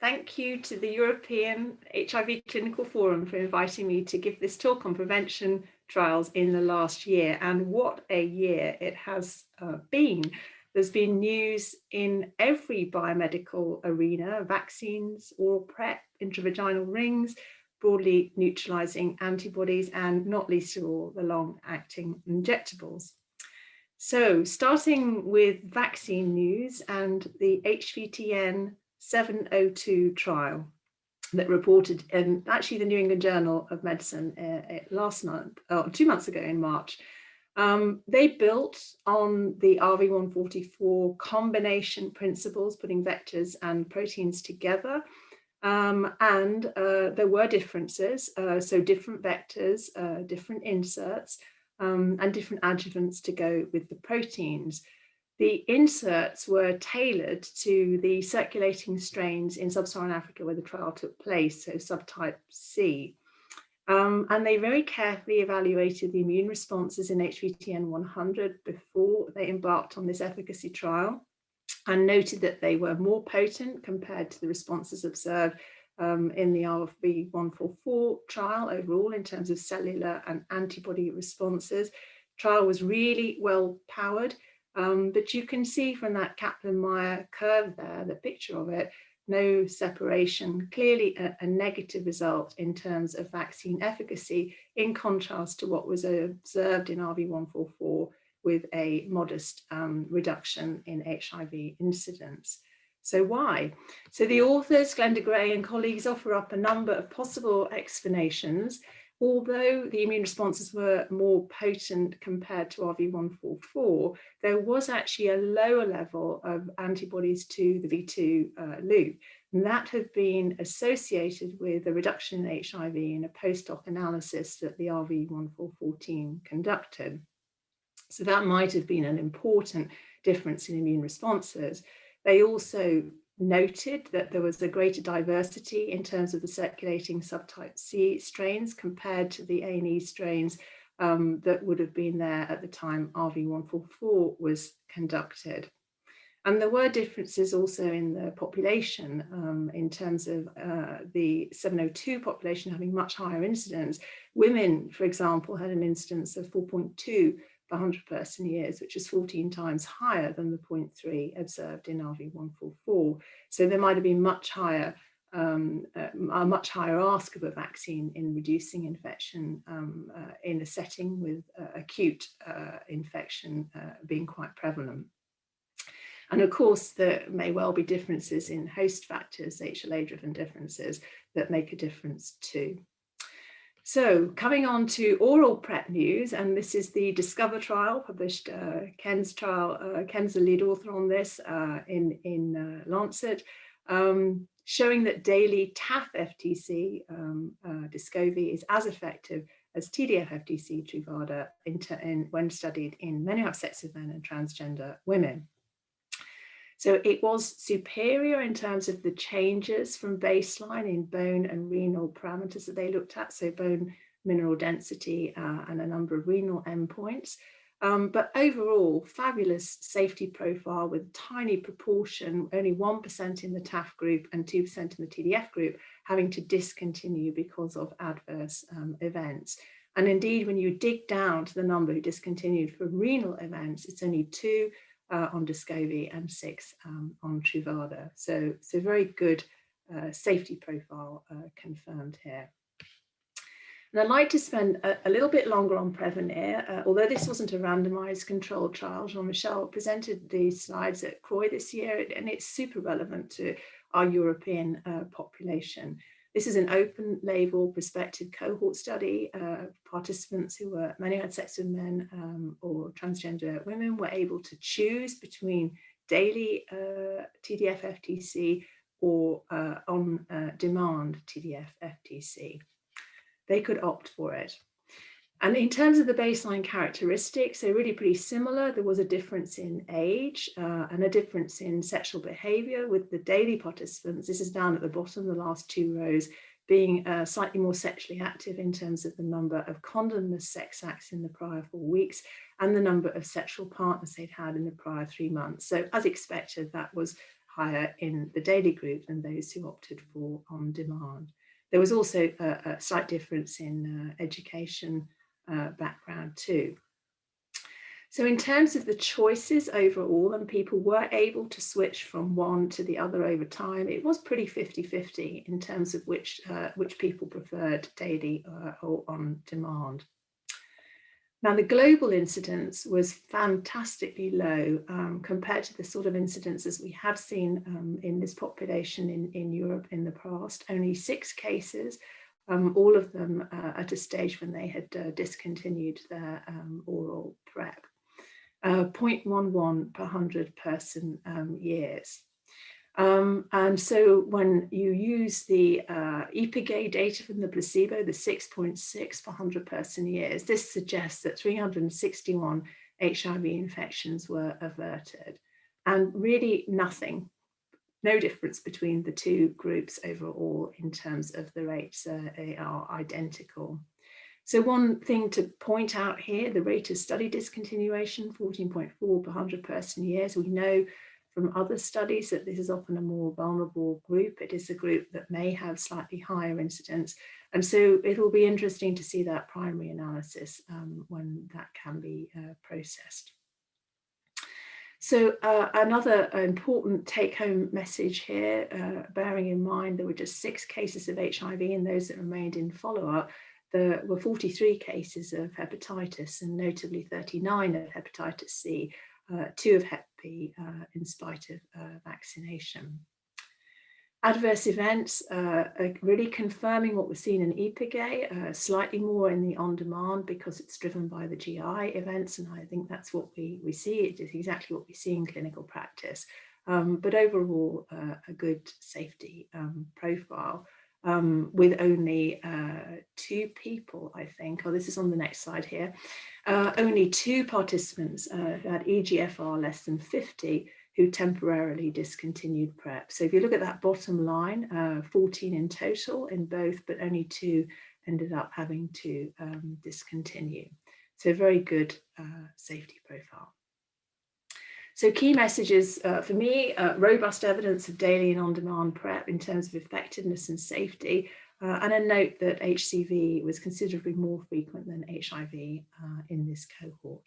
Thank you to the European HIV Clinical Forum for inviting me to give this talk on prevention trials in the last year. And what a year it has been. There's been news in every biomedical arena: vaccines, oral PrEP, intravaginal rings, broadly neutralizing antibodies, and not least of all, the long-acting injectables. So starting with vaccine news and the HVTN 702 trial that reported in actually the New England Journal of Medicine last month, 2 months ago in March. They built on the RV144 combination principles, putting vectors and proteins together. And there were differences, so different vectors, different inserts, and different adjuvants to go with the proteins. The inserts were tailored to the circulating strains in sub-Saharan Africa where the trial took place, so subtype C. And they very carefully evaluated the immune responses in HVTN 100 before they embarked on this efficacy trial, and noted that they were more potent compared to the responses observed in the RV144 trial overall in terms of cellular and antibody responses. The trial was really well powered, but you can see from that Kaplan-Meier curve there, the picture of it, no separation, clearly a negative result in terms of vaccine efficacy, in contrast to what was observed in RV144 with a modest reduction in HIV incidence. So why? So the authors, Glenda Gray and colleagues, offer up a number of possible explanations. Although the immune responses were more potent compared to RV144, there was actually a lower level of antibodies to the V2 loop. And that had been associated with a reduction in HIV in a post-hoc analysis that the RV144 team conducted. So that might have been an important difference in immune responses. They also noted that there was a greater diversity in terms of the circulating subtype C strains compared to the A&E strains that would have been there at the time RV144 was conducted. And there were differences also in the population in terms of the 702 population having much higher incidence. Women, for example, had an incidence of 4.2 per 100 person years, which is 14 times higher than the 0.3 observed in RV144. So there might have been much higher, a much higher ask of a vaccine in reducing infection in a setting with acute infection being quite prevalent. And of course, there may well be differences in host factors, HLA-driven differences, that make a difference too. So coming on to oral PrEP news, and this is the Discover trial, published Ken's trial. Ken's the lead author on this in Lancet, showing that daily TAF FTC, Descovy, is as effective as TDF FTC Truvada when studied in men who have sex with men and transgender women. So it was superior in terms of the changes from baseline in bone and renal parameters that they looked at, so bone mineral density and a number of renal endpoints. But overall, fabulous safety profile with a tiny proportion, only 1% in the TAF group and 2% in the TDF group, having to discontinue because of adverse events. And indeed, when you dig down to the number who discontinued for renal events, it's only 2 on Descovy and 6 on Truvada. So very good safety profile confirmed here. And I'd like to spend a little bit longer on Prevenio, although this wasn't a randomized controlled trial. Jean-Michel presented these slides at CROI this year, and it's super relevant to our European population. This is an open label prospective cohort study. Participants who were men who had sex with men or transgender women were able to choose between daily TDF FTC or on demand TDF FTC. They could opt for it. And in terms of the baseline characteristics, they're really pretty similar. There was a difference in age and a difference in sexual behavior with the daily participants. This is down at the bottom, the last 2 rows, being slightly more sexually active in terms of the number of condomless sex acts in the prior 4 weeks and the number of sexual partners they'd had in the prior 3 months. So as expected, that was higher in the daily group than those who opted for on demand. There was also a slight difference in education background too. So in terms of the choices overall, and people were able to switch from one to the other over time, it was pretty 50-50 in terms of which people preferred daily or on demand. Now, the global incidence was fantastically low compared to the sort of incidences we have seen in this population in Europe in the past. Only 6 cases, all of them at a stage when they had discontinued their oral PrEP. 0.11 per 100 person years. And so when you use the EPIGAE data from the placebo, the 6.6 per 100 person years, this suggests that 361 HIV infections were averted, and really nothing, no difference between the two groups overall in terms of the rates. They are identical. So one thing to point out here, the rate of study discontinuation, 14.4 per 100 person years. We know from other studies that this is often a more vulnerable group. It is a group that may have slightly higher incidence. And so it'll be interesting to see that primary analysis when that can be processed. So another important take-home message here, bearing in mind there were just 6 cases of HIV and those that remained in follow-up. There were 43 cases of hepatitis and notably 39 of hepatitis C, 2 of hep B in spite of vaccination. Adverse events are really confirming what was seen in EPIGAE, slightly more in the on-demand because it's driven by the GI events, and I think that's what we see. It is exactly what we see in clinical practice, but overall a good safety profile. With only 2 people, I think, this is on the next slide here, only 2 participants who had EGFR less than 50 who temporarily discontinued PrEP. So if you look at that bottom line, 14 in total in both, but only 2 ended up having to discontinue. So very good safety profile. So key messages for me, robust evidence of daily and on-demand PrEP in terms of effectiveness and safety, and a note that HCV was considerably more frequent than HIV in this cohort.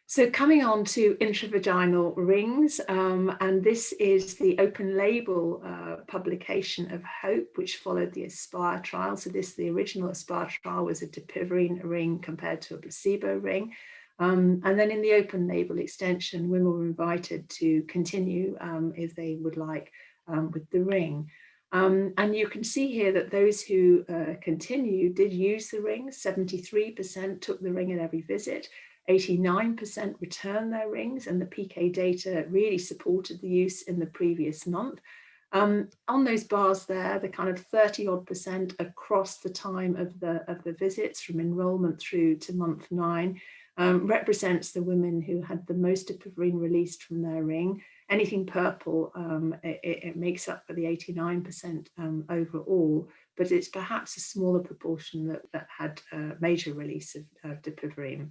So coming on to intravaginal rings, and this is the open label publication of HOPE, which followed the ASPIRE trial. So the original ASPIRE trial was a dapivirine ring compared to a placebo ring. And then in the open label extension, women were invited to continue if they would like with the ring. And you can see here that those who continued did use the ring. 73% took the ring at every visit, 89% returned their rings, and the PK data really supported the use in the previous month. On those bars there, the kind of 30-odd% across the time of the visits from enrollment through to month 9 represents the women who had the most dapivirine released from their ring. Anything purple, it makes up for the 89% overall, but it's perhaps a smaller proportion that had major release of dapivirine.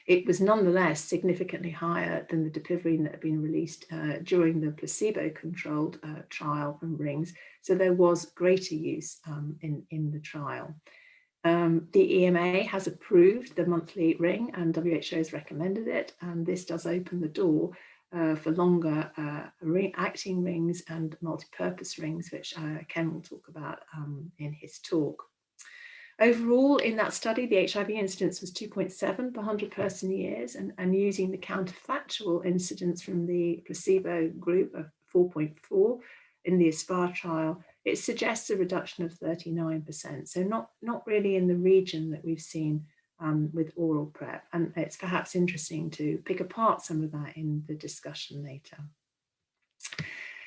It was nonetheless significantly higher than the dapivirine that had been released during the placebo-controlled trial from rings, so there was greater use in the trial. The EMA has approved the monthly ring and WHO has recommended it, and this does open the door for longer acting rings and multi-purpose rings, which Ken will talk about in his talk. Overall, in that study, the HIV incidence was 2.7 per 100 person years, and using the counterfactual incidence from the placebo group of 4.4 in the ASPIRE trial, it suggests a reduction of 39%. So not really in the region that we've seen with oral PrEP. And it's perhaps interesting to pick apart some of that in the discussion later.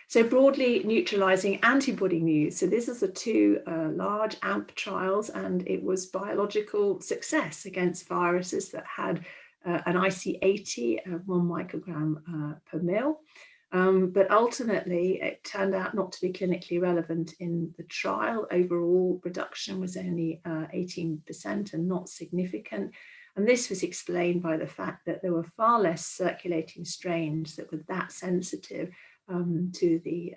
So broadly neutralizing antibody news. So this is the 2 large AMP trials, and it was biological success against viruses that had an IC80 of 1 microgram per mil. But ultimately, it turned out not to be clinically relevant in the trial. Overall reduction was only 18% and not significant. And this was explained by the fact that there were far less circulating strains that were that sensitive to the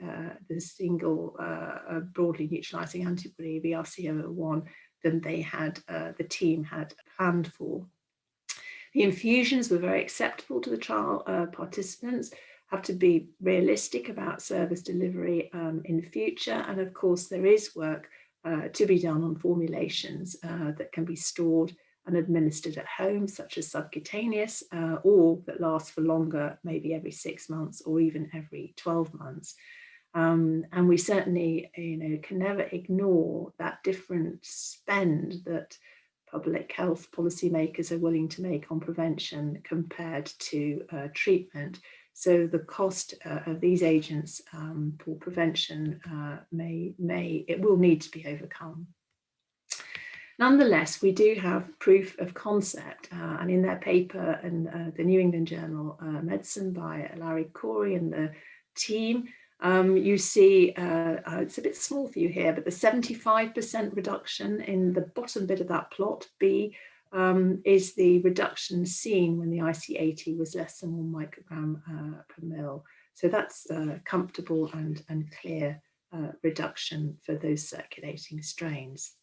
single broadly neutralizing antibody VRC001 than they had, the team had planned for. The infusions were very acceptable to the trial participants. Have to be realistic about service delivery in the future, and of course there is work to be done on formulations that can be stored and administered at home, such as subcutaneous, or that last for longer, maybe every 6 months or even every 12 months. And we certainly, can never ignore that different spend that public health policymakers are willing to make on prevention compared to treatment. So the cost of these agents for prevention it will need to be overcome. Nonetheless, we do have proof of concept, and in their paper in the New England Journal Medicine by Larry Corey and the team, you see, it's a bit small for you here, but the 75% reduction in the bottom bit of that plot, B, is the reduction seen when the IC80 was less than 1 microgram per mil. So that's a comfortable and clear reduction for those circulating strains.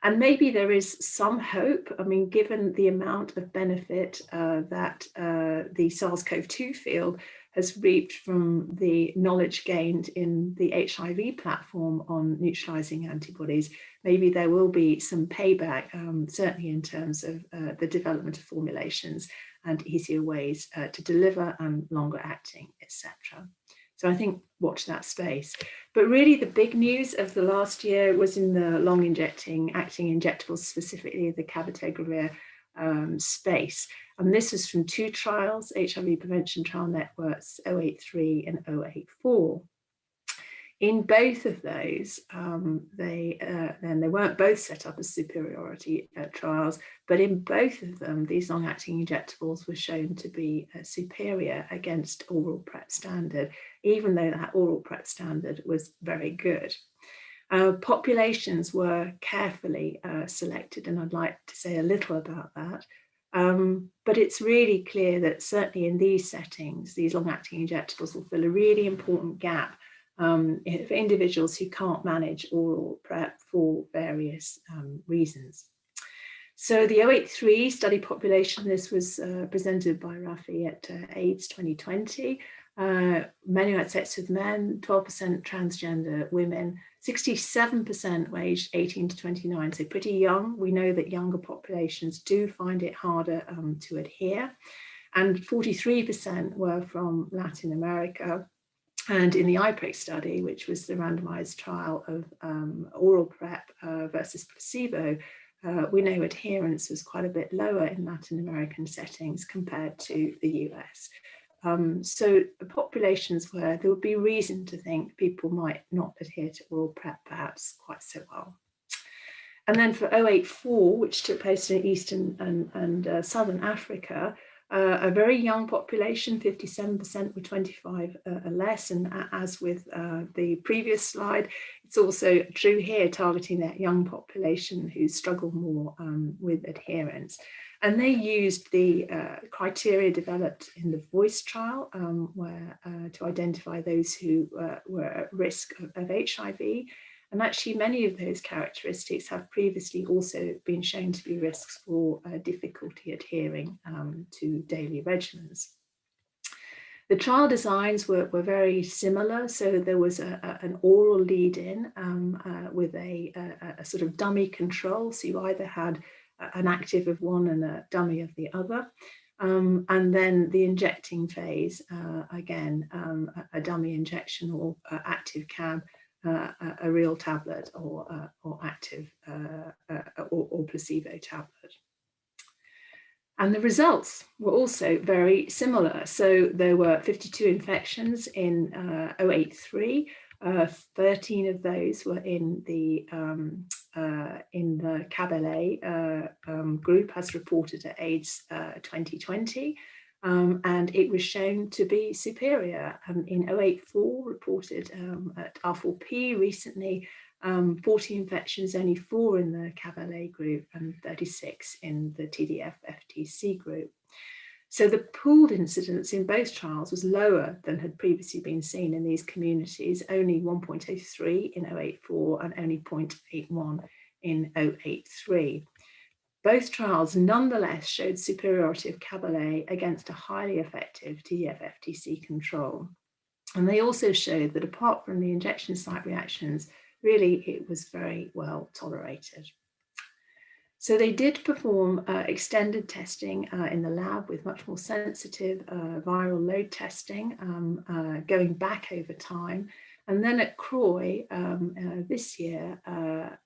And maybe there is some hope, I mean, given the amount of benefit that the SARS-CoV-2 field has reaped from the knowledge gained in the HIV platform on neutralizing antibodies, maybe there will be some payback, certainly in terms of the development of formulations and easier ways to deliver and longer acting, etc. So I think watch that space. But really the big news of the last year was in the long acting injectables, specifically the cabotegravir space. And this was from 2 trials, HIV Prevention Trial Networks 083 and 084. In both of those, they weren't both set up as superiority trials, but in both of them, these long-acting injectables were shown to be superior against oral PrEP standard, even though that oral PrEP standard was very good. Populations were carefully selected, and I'd like to say a little about that. But it's really clear that certainly in these settings, these long-acting injectables will fill a really important gap for individuals who can't manage oral PrEP for various reasons. So the 083 study population, this was presented by Rafi at AIDS 2020. Many had sex with men, 12% transgender women, 67% were aged 18 to 29, so pretty young. We know that younger populations do find it harder to adhere. And 43% were from Latin America. And in the IPREC study, which was the randomized trial of oral PrEP versus placebo, we know adherence was quite a bit lower in Latin American settings compared to the US. So the populations where there would be reason to think people might not adhere to oral PrEP perhaps quite so well. And then for 084, which took place in Eastern and Southern Africa, a very young population, 57% were 25 or less, and as with the previous slide, it's also true here, targeting that young population who struggle more with adherence. And they used the criteria developed in the VOICE trial, where to identify those who were at risk of HIV. And actually, many of those characteristics have previously also been shown to be risks for difficulty adhering to daily regimens. The trial designs were very similar. So there was an oral lead-in with a sort of dummy control. So you either had an active of one and a dummy of the other. And then the injecting phase, again, a dummy injection or active cab, a real tablet or active or placebo tablet. And the results were also very similar. So there were 52 infections in 083. 13 of those were in the CAB-LA group, as reported at AIDS 2020. And it was shown to be superior. In 084, reported at R4P recently, 40 infections, only 4 in the CAB-LA group and 36 in the TDF-FTC group. So the pooled incidence in both trials was lower than had previously been seen in these communities, only 1.03 in 084 and only 0.81 in 083. Both trials nonetheless showed superiority of Cabolet against a highly effective TF-FTC control. And they also showed that apart from the injection site reactions, really it was very well tolerated. So they did perform extended testing in the lab with much more sensitive viral load testing going back over time. And then at CROI this year,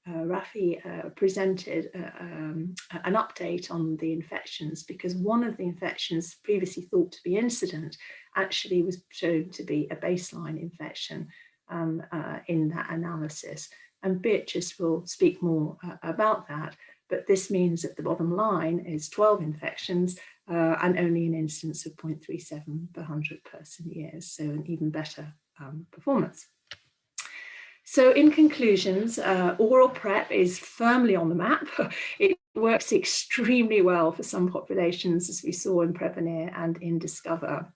Rafi presented an update on the infections, because one of the infections previously thought to be incident actually was shown to be a baseline infection in that analysis. And Beatrice will speak more about that. But this means that the bottom line is 12 infections and only an incidence of 0.37 per 100 person years, so an even better performance. So in conclusions, oral PrEP is firmly on the map. It works extremely well for some populations, as we saw in Prevenio and in Discover.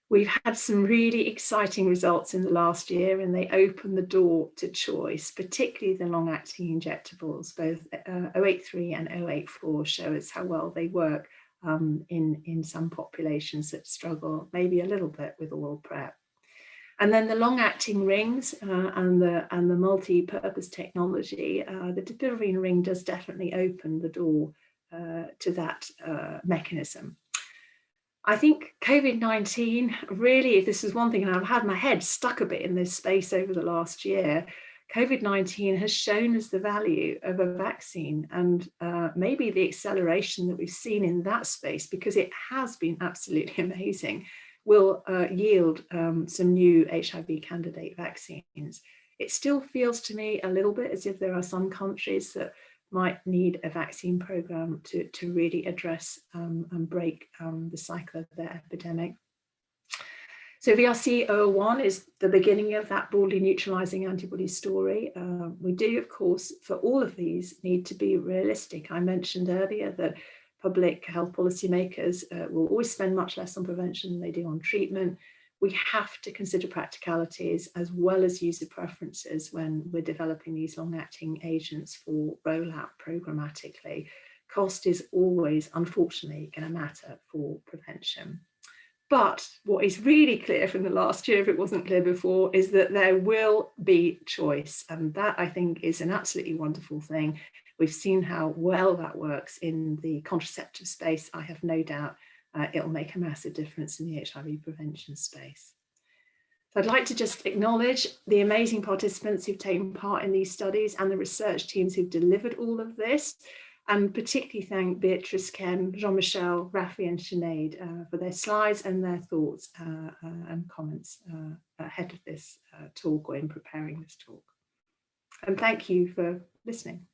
We've had some really exciting results in the last year, and they open the door to choice, particularly the long-acting injectables. Both 083 and 084 show us how well they work in some populations that struggle maybe a little bit with oral PrEP. And then the long-acting rings and the multi-purpose technology, the dapivirine ring does definitely open the door to that mechanism. I think COVID-19 really, if this is one thing, and I've had my head stuck a bit in this space over the last year, COVID-19 has shown us the value of a vaccine, and maybe the acceleration that we've seen in that space, because it has been absolutely amazing, will yield some new HIV candidate vaccines. It still feels to me a little bit as if there are some countries that might need a vaccine program to really address and break the cycle of their epidemic. So VRC-001 is the beginning of that broadly neutralizing antibody story. We do, of course, for all of these, need to be realistic. I mentioned earlier that public health policymakers will always spend much less on prevention than they do on treatment. We have to consider practicalities as well as user preferences when we're developing these long-acting agents for rollout programmatically. Cost is always, unfortunately, going to matter for prevention. But what is really clear from the last year, if it wasn't clear before, is that there will be choice. And that, I think, is an absolutely wonderful thing. We've seen how well that works in the contraceptive space. I have no doubt it'll make a massive difference in the HIV prevention space. So I'd like to just acknowledge the amazing participants who've taken part in these studies and the research teams who've delivered all of this, and particularly thank Beatrice, Ken, Jean-Michel, Rafi and Sinead for their slides and their thoughts and comments ahead of this talk or in preparing this talk. And thank you for listening.